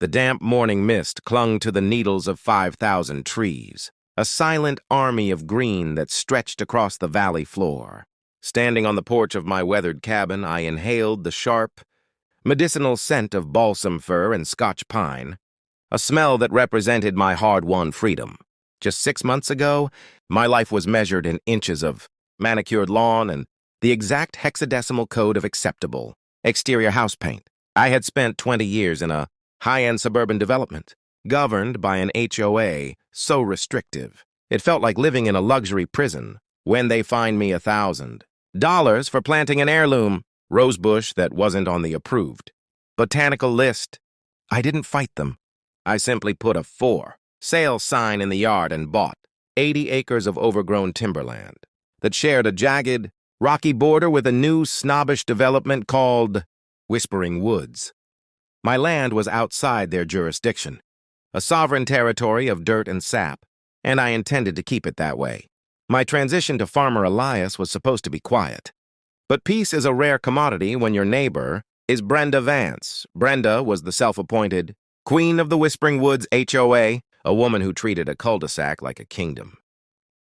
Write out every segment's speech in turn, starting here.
The damp morning mist clung to the needles of 5,000 trees, a silent army of green that stretched across the valley floor. Standing on the porch of my weathered cabin, I inhaled the sharp, medicinal scent of balsam fir and Scotch pine, a smell that represented my hard-won freedom. Just 6 months ago, my life was measured in inches of manicured lawn and the exact hexadecimal code of acceptable exterior house paint. I had spent 20 years in a high-end suburban development, governed by an HOA so restrictive. It felt like living in a luxury prison. When they fined me $1,000 for planting an heirloom rosebush that wasn't on the approved botanical list, I didn't fight them. I simply put a for sale sign in the yard and bought 80 acres of overgrown timberland that shared a jagged, rocky border with a new snobbish development called Whispering Woods. My land was outside their jurisdiction, a sovereign territory of dirt and sap, and I intended to keep it that way. My transition to Farmer Elias was supposed to be quiet. But peace is a rare commodity when your neighbor is Brenda Vance. Brenda was the self-appointed Queen of the Whispering Woods HOA, a woman who treated a cul-de-sac like a kingdom.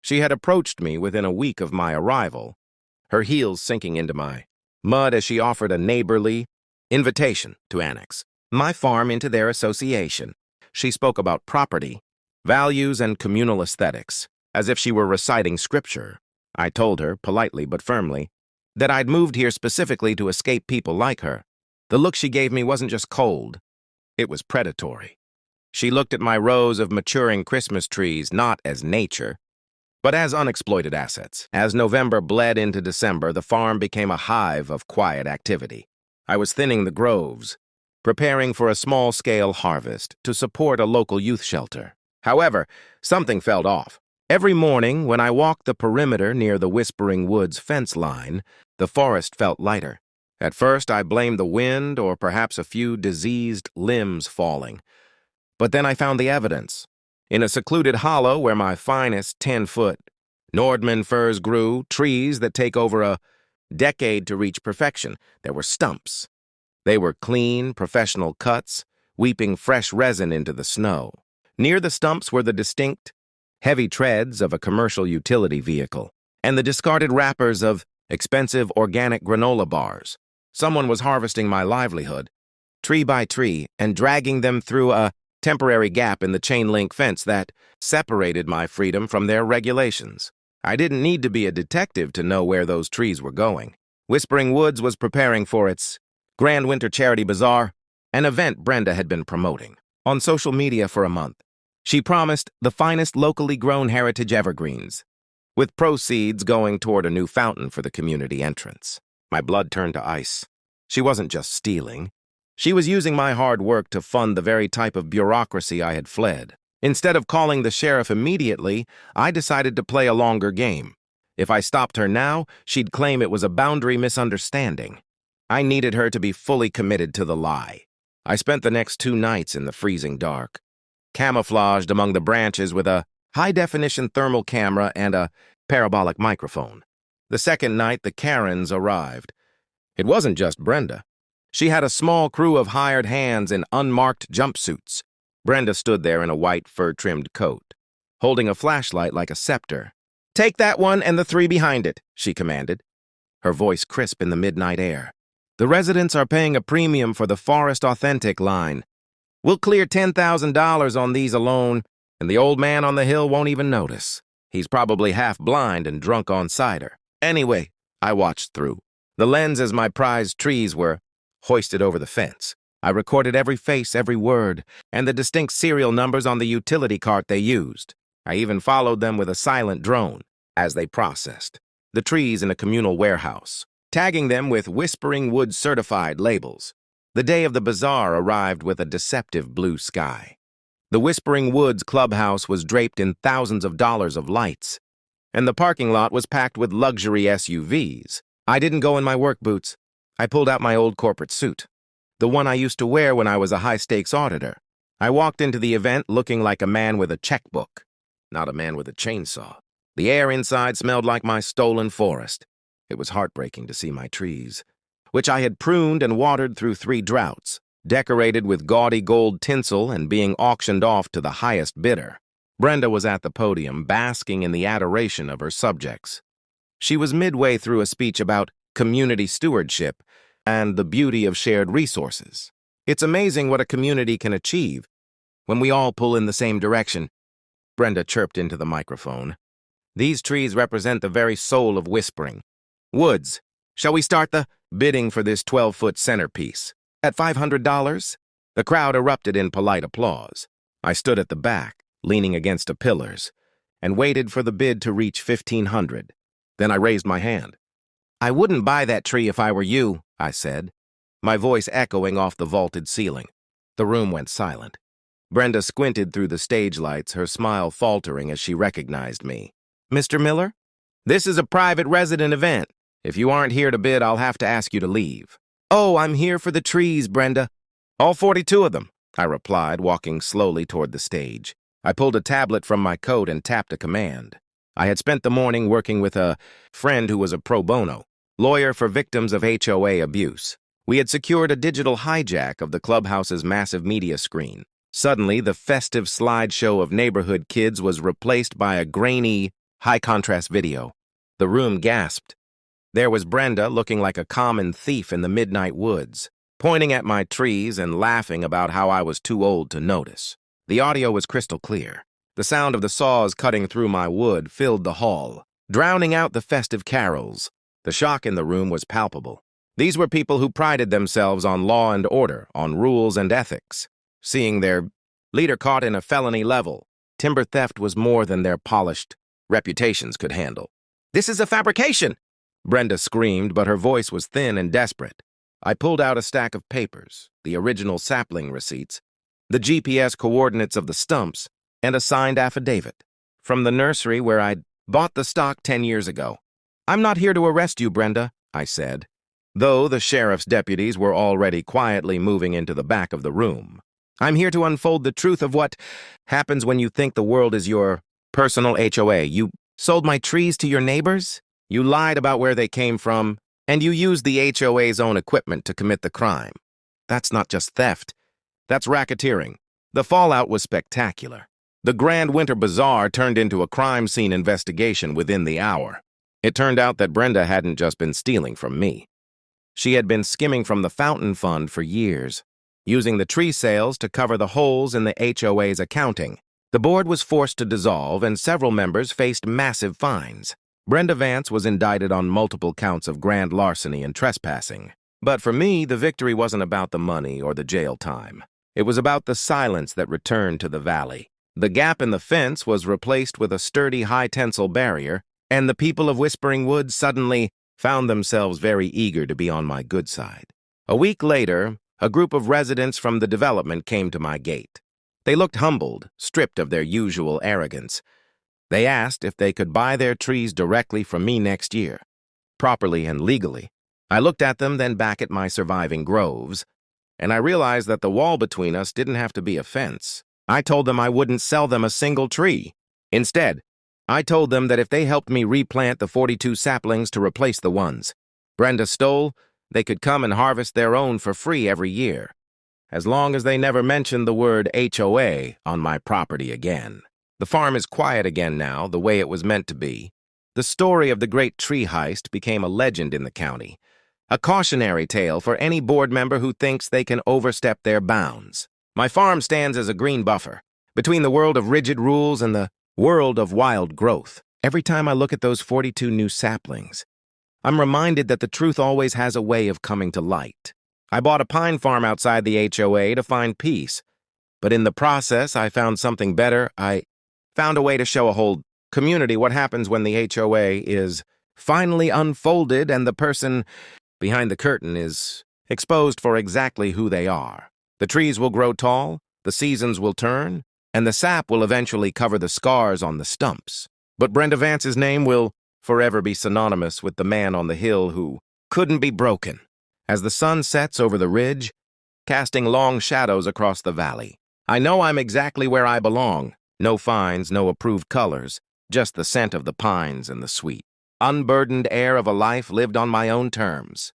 She had approached me within a week of my arrival, her heels sinking into my mud as she offered a neighborly invitation to annex my farm into their association. She spoke about property, values, and communal aesthetics, as if she were reciting scripture. I told her, politely but firmly, that I'd moved here specifically to escape people like her. The look she gave me wasn't just cold, it was predatory. She looked at my rows of maturing Christmas trees not as nature, but as unexploited assets. As November bled into December, the farm became a hive of quiet activity. I was thinning the groves, preparing for a small-scale harvest to support a local youth shelter. However, something felt off. Every morning, when I walked the perimeter near the Whispering Woods fence line, the forest felt lighter. At first, I blamed the wind or perhaps a few diseased limbs falling. But then I found the evidence. In a secluded hollow where my finest 10-foot Nordman firs grew, trees that take over a decade to reach perfection, there were stumps. They were clean, professional cuts, weeping fresh resin into the snow. Near the stumps were the distinct, heavy treads of a commercial utility vehicle, and the discarded wrappers of expensive organic granola bars. Someone was harvesting my livelihood, tree by tree, and dragging them through a temporary gap in the chain-link fence that separated my freedom from their regulations. I didn't need to be a detective to know where those trees were going. Whispering Woods was preparing for its Grand Winter Charity Bazaar, an event Brenda had been promoting on social media for a month. She promised the finest locally grown heritage evergreens, with proceeds going toward a new fountain for the community entrance. My blood turned to ice. She wasn't just stealing. She was using my hard work to fund the very type of bureaucracy I had fled. Instead of calling the sheriff immediately, I decided to play a longer game. If I stopped her now, she'd claim it was a boundary misunderstanding. I needed her to be fully committed to the lie. I spent the next 2 nights in the freezing dark, camouflaged among the branches with a high-definition thermal camera and a parabolic microphone. The second night, the Karens arrived. It wasn't just Brenda. She had a small crew of hired hands in unmarked jumpsuits. Brenda stood there in a white fur-trimmed coat, holding a flashlight like a scepter. "Take that one and the 3 behind it," she commanded, her voice crisp in the midnight air. "The residents are paying a premium for the Forest Authentic line. We'll clear $10,000 on these alone, and the old man on the hill won't even notice. He's probably half blind and drunk on cider." Anyway, I watched through. The lens as my prized trees were hoisted over the fence. I recorded every face, every word, and the distinct serial numbers on the utility cart they used. I even followed them with a silent drone as they processed the trees in a communal warehouse, tagging them with Whispering Woods certified labels. The day of the bazaar arrived with a deceptive blue sky. The Whispering Woods clubhouse was draped in thousands of dollars of lights, and the parking lot was packed with luxury SUVs. I didn't go in my work boots. I pulled out my old corporate suit, the one I used to wear when I was a high-stakes auditor. I walked into the event looking like a man with a checkbook, not a man with a chainsaw. The air inside smelled like my stolen forest. It was heartbreaking to see my trees, which I had pruned and watered through 3 droughts, decorated with gaudy gold tinsel and being auctioned off to the highest bidder. Brenda was at the podium, basking in the adoration of her subjects. She was midway through a speech about community stewardship and the beauty of shared resources. It's amazing what a community can achieve when we all pull in the same direction, Brenda chirped into the microphone. These trees represent the very soul of whispering. Woods, shall we start the bidding for this 12-foot centerpiece? At $500? The crowd erupted in polite applause. I stood at the back, leaning against the pillars, and waited for the bid to reach $1,500. Then I raised my hand. I wouldn't buy that tree if I were you, I said, my voice echoing off the vaulted ceiling. The room went silent. Brenda squinted through the stage lights, her smile faltering as she recognized me. Mr. Miller? This is a private resident event. If you aren't here to bid, I'll have to ask you to leave. Oh, I'm here for the trees, Brenda. All 42 of them, I replied, walking slowly toward the stage. I pulled a tablet from my coat and tapped a command. I had spent the morning working with a friend who was a pro bono lawyer for victims of HOA abuse. We had secured a digital hijack of the clubhouse's massive media screen. Suddenly, the festive slideshow of neighborhood kids was replaced by a grainy, high-contrast video. The room gasped. There was Brenda looking like a common thief in the midnight woods, pointing at my trees and laughing about how I was too old to notice. The audio was crystal clear. The sound of the saws cutting through my wood filled the hall, drowning out the festive carols. The shock in the room was palpable. These were people who prided themselves on law and order, on rules and ethics. Seeing their leader caught in a felony level, timber theft was more than their polished reputations could handle. This is a fabrication! Brenda screamed, but her voice was thin and desperate. I pulled out a stack of papers, the original sapling receipts, the GPS coordinates of the stumps, and a signed affidavit from the nursery where I'd bought the stock 10 years ago. I'm not here to arrest you, Brenda, I said, though the sheriff's deputies were already quietly moving into the back of the room. I'm here to unfold the truth of what happens when you think the world is your personal HOA. You sold my trees to your neighbors? You lied about where they came from, and you used the HOA's own equipment to commit the crime. That's not just theft. That's racketeering. The fallout was spectacular. The Grand Winter Bazaar turned into a crime scene investigation within the hour. It turned out that Brenda hadn't just been stealing from me. She had been skimming from the fountain fund for years, using the tree sales to cover the holes in the HOA's accounting. The board was forced to dissolve, and several members faced massive fines. Brenda Vance was indicted on multiple counts of grand larceny and trespassing. But for me, the victory wasn't about the money or the jail time. It was about the silence that returned to the valley. The gap in the fence was replaced with a sturdy high-tensile barrier, and the people of Whispering Woods suddenly found themselves very eager to be on my good side. A week later, a group of residents from the development came to my gate. They looked humbled, stripped of their usual arrogance. They asked if they could buy their trees directly from me next year, properly and legally. I looked at them, then back at my surviving groves, and I realized that the wall between us didn't have to be a fence. I told them I wouldn't sell them a single tree. Instead, I told them that if they helped me replant the 42 saplings to replace the ones Brenda stole, they could come and harvest their own for free every year, as long as they never mentioned the word HOA on my property again. The farm is quiet again now, the way it was meant to be. The story of the great tree heist became a legend in the county, a cautionary tale for any board member who thinks they can overstep their bounds. My farm stands as a green buffer between the world of rigid rules and the world of wild growth. Every time I look at those 42 new saplings, I'm reminded that the truth always has a way of coming to light. I bought a pine farm outside the HOA to find peace, but in the process, I found something better. I found a way to show a whole community what happens when the HOA is finally unfolded and the person behind the curtain is exposed for exactly who they are. The trees will grow tall, the seasons will turn, and the sap will eventually cover the scars on the stumps. But Brenda Vance's name will forever be synonymous with the man on the hill who couldn't be broken. As the sun sets over the ridge, casting long shadows across the valley, I know I'm exactly where I belong. No fines, no approved colors, just the scent of the pines and the sweet, unburdened air of a life lived on my own terms.